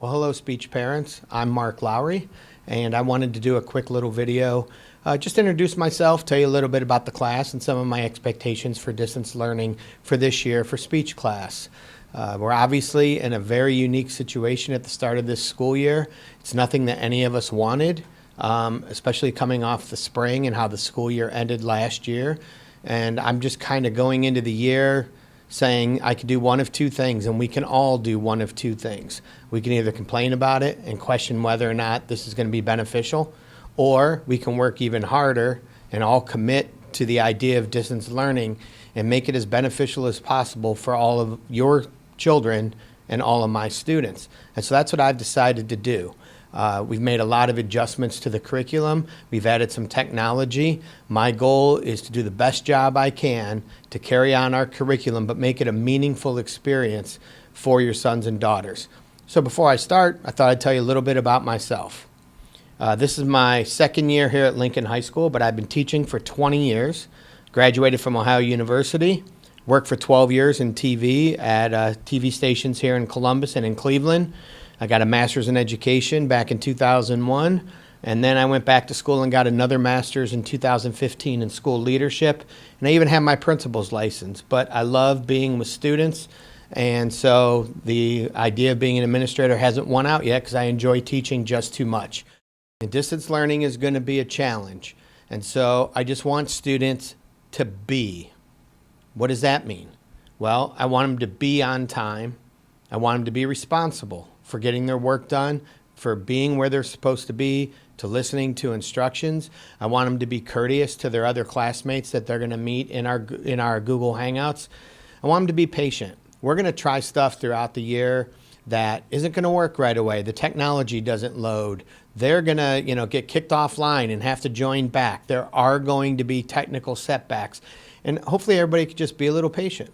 Well, hello speech parents. I'm Mark Lowrie, and I wanted to do a quick little video just to introduce myself, tell you a little bit about the class and some of my expectations for distance learning for this year for speech class. We're obviously in a very unique situation at the start of this school year. It's nothing that any of us wanted, especially coming off the spring and how the school year ended last year. And I'm just kind of going into the year saying I could do one of two things, and we can all do one of two things. We can either complain about it and question whether or not this is going to be beneficial, or we can work even harder and all commit to the idea of distance learning and make it as beneficial as possible for all of your children and all of my students. And so that's what I've decided to do. We've made a lot of adjustments to the curriculum. We've added some technology. My goal is to do the best job I can to carry on our curriculum, but make it a meaningful experience for your sons and daughters. So before I start, I thought I'd tell you a little bit about myself. This is my second year here at Lincoln High School, but I've been teaching for 20 years. Graduated from Ohio University. Worked for 12 years in TV at TV stations here in Columbus and in Cleveland. I got a master's in education back in 2001, and then I went back to school and got another master's in 2015 in school leadership, and I even have my principal's license. But I love being with students, and so the idea of being an administrator hasn't won out yet because I enjoy teaching just too much. And distance learning is going to be a challenge, and so I just want students to be. What does that mean? Well, I want them to be on time. I want them to be responsible for getting their work done, for being where they're supposed to be, to listening to instructions. I want them to be courteous to their other classmates that they're going to meet in our Google Hangouts. I want them to be patient. We're going to try stuff throughout the year that isn't going to work right away. The technology doesn't load. They're going to, get kicked offline and have to join back. There are going to be technical setbacks. And hopefully everybody could just be a little patient,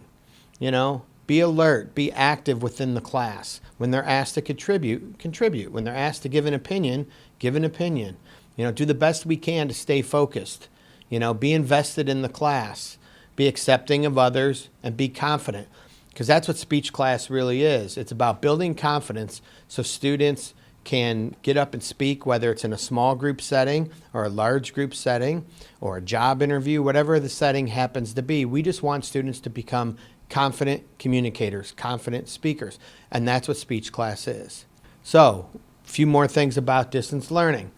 Be alert, be active within the class. When they're asked to contribute, contribute. When they're asked to give an opinion, give an opinion. Do the best we can to stay focused. Be invested in the class. Be accepting of others and be confident. Because that's what speech class really is. It's about building confidence so students can get up and speak, whether it's in a small group setting or a large group setting or a job interview, whatever the setting happens to be. We just want students to become confident communicators, confident speakers, and that's what speech class is. So, a few more things about distance learning.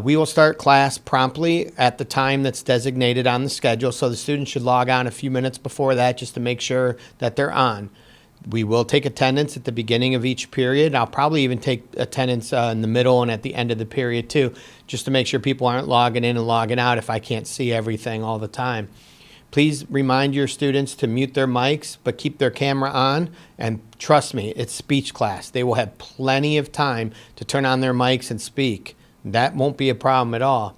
We will start class promptly at the time that's designated on the schedule, so the students should log on a few minutes before that just to make sure that they're on. We will take attendance at the beginning of each period. I'll probably even take attendance in the middle and at the end of the period too, just to make sure people aren't logging in and logging out if I can't see everything all the time. Please remind your students to mute their mics, but keep their camera on. And trust me, it's speech class. They will have plenty of time to turn on their mics and speak. That won't be a problem at all.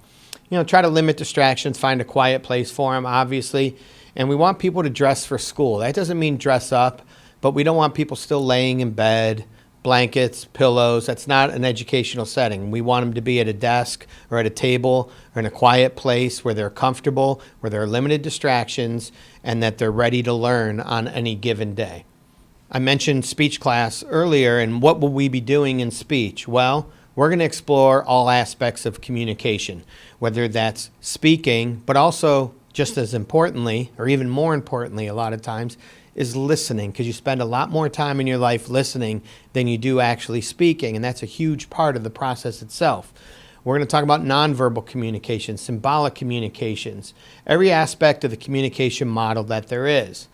Try to limit distractions, find a quiet place for them, obviously. And we want people to dress for school. That doesn't mean dress up, but we don't want people still laying in bed, blankets, pillows. That's not an educational setting. We want them to be at a desk or at a table or in a quiet place where they're comfortable, where there are limited distractions, and that they're ready to learn on any given day. I mentioned speech class earlier, and what will we be doing in speech? Well, we're going to explore all aspects of communication, whether that's speaking, but also just as importantly, or even more importantly a lot of times, is listening, because you spend a lot more time in your life listening than you do actually speaking, and that's a huge part of the process itself. We're going to talk about nonverbal communication, symbolic communications, every aspect of the communication model that there is.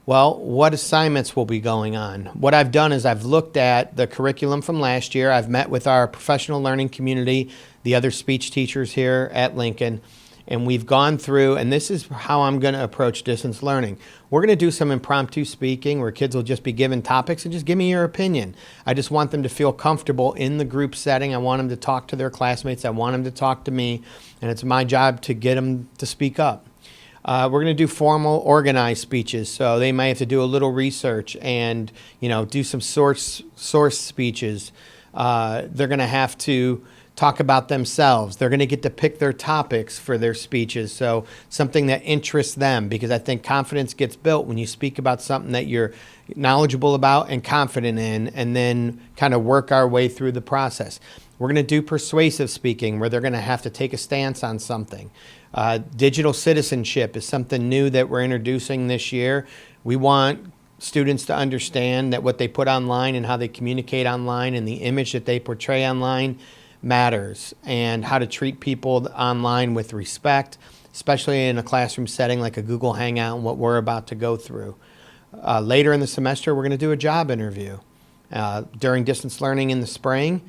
Well, what assignments will be going on? What I've done is I've looked at the curriculum from last year. I've met with our professional learning community, the other speech teachers here at Lincoln, and we've gone through, and this is how I'm going to approach distance learning. We're going to do some impromptu speaking where kids will just be given topics and just give me your opinion. I just want them to feel comfortable in the group setting. I want them to talk to their classmates. I want them to talk to me, and it's my job to get them to speak up. We're going to do formal, organized speeches, so they might have to do a little research and, do some source speeches. They're going to have to talk about themselves. They're going to get to pick their topics for their speeches, so something that interests them, because I think confidence gets built when you speak about something that you're knowledgeable about and confident in, and then kind of work our way through the process. We're going to do persuasive speaking, where they're going to have to take a stance on something. Digital citizenship is something new that we're introducing this year. We want students to understand that what they put online and how they communicate online and the image that they portray online matters, and how to treat people online with respect, especially in a classroom setting like a Google Hangout and what we're about to go through. Later in the semester, we're going to do a job interview. During distance learning in the spring,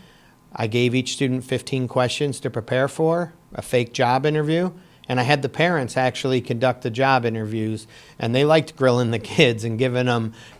I gave each student 15 questions to prepare for, a fake job interview, and I had the parents actually conduct the job interviews, and they liked grilling the kids and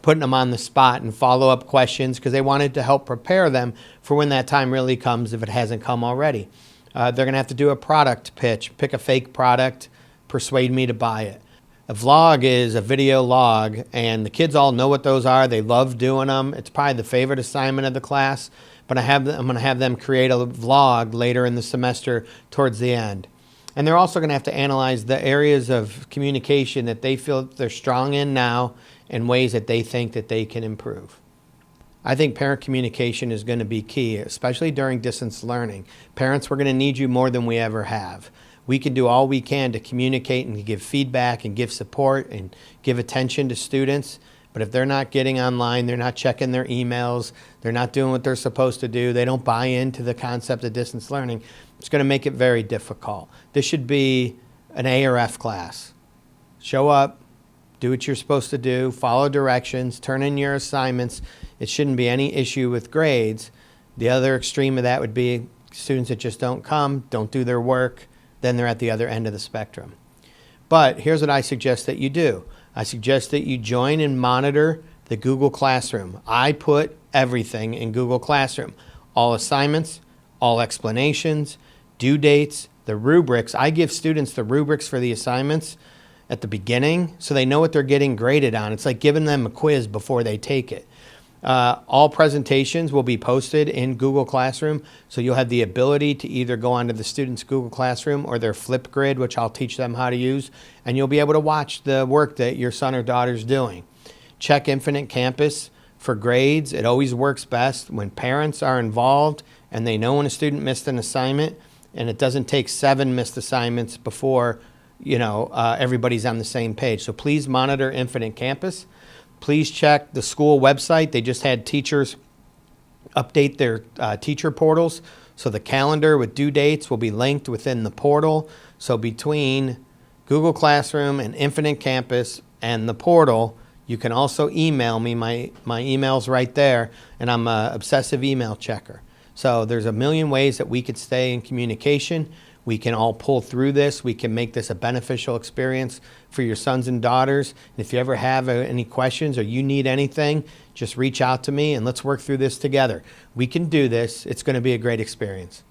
putting them on the spot and follow-up questions, because they wanted to help prepare them for when that time really comes, if it hasn't come already. They're going to have to do a product pitch, pick a fake product, persuade me to buy it. A vlog is a video log, and the kids all know what those are. They love doing them. It's probably the favorite assignment of the class, but I'm going to have them create a vlog later in the semester towards the end. And they're also going to have to analyze the areas of communication that they feel they're strong in now and ways that they think that they can improve. I think parent communication is going to be key, especially during distance learning. Parents, we're going to need you more than we ever have. We can do all we can to communicate and to give feedback and give support and give attention to students. But if they're not getting online, they're not checking their emails, they're not doing what they're supposed to do, they don't buy into the concept of distance learning, it's going to make it very difficult. This should be an A or F class. Show up, do what you're supposed to do, follow directions, turn in your assignments. It shouldn't be any issue with grades. The other extreme of that would be students that just don't come, don't do their work, then they're at the other end of the spectrum. But here's what I suggest that you do. I suggest that you join and monitor the Google Classroom. I put everything in Google Classroom. All assignments, all explanations, due dates, the rubrics. I give students the rubrics for the assignments at the beginning so they know what they're getting graded on. It's like giving them a quiz before they take it. All presentations will be posted in Google Classroom, so you'll have the ability to either go onto the student's Google Classroom or their Flipgrid, which I'll teach them how to use, and you'll be able to watch the work that your son or daughter's doing. Check Infinite Campus for grades. It always works best when parents are involved and they know when a student missed an assignment, and it doesn't take 7 missed assignments before everybody's on the same page. So please monitor Infinite Campus. Please check the school website. They just had teachers update their teacher portals. So the calendar with due dates will be linked within the portal. So between Google Classroom and Infinite Campus and the portal, you can also email me. My email's right there, and I'm an obsessive email checker. So there's a million ways that we could stay in communication. We can all pull through this. We can make this a beneficial experience for your sons and daughters. And if you ever have any questions or you need anything, just reach out to me and let's work through this together. We can do this. It's going to be a great experience.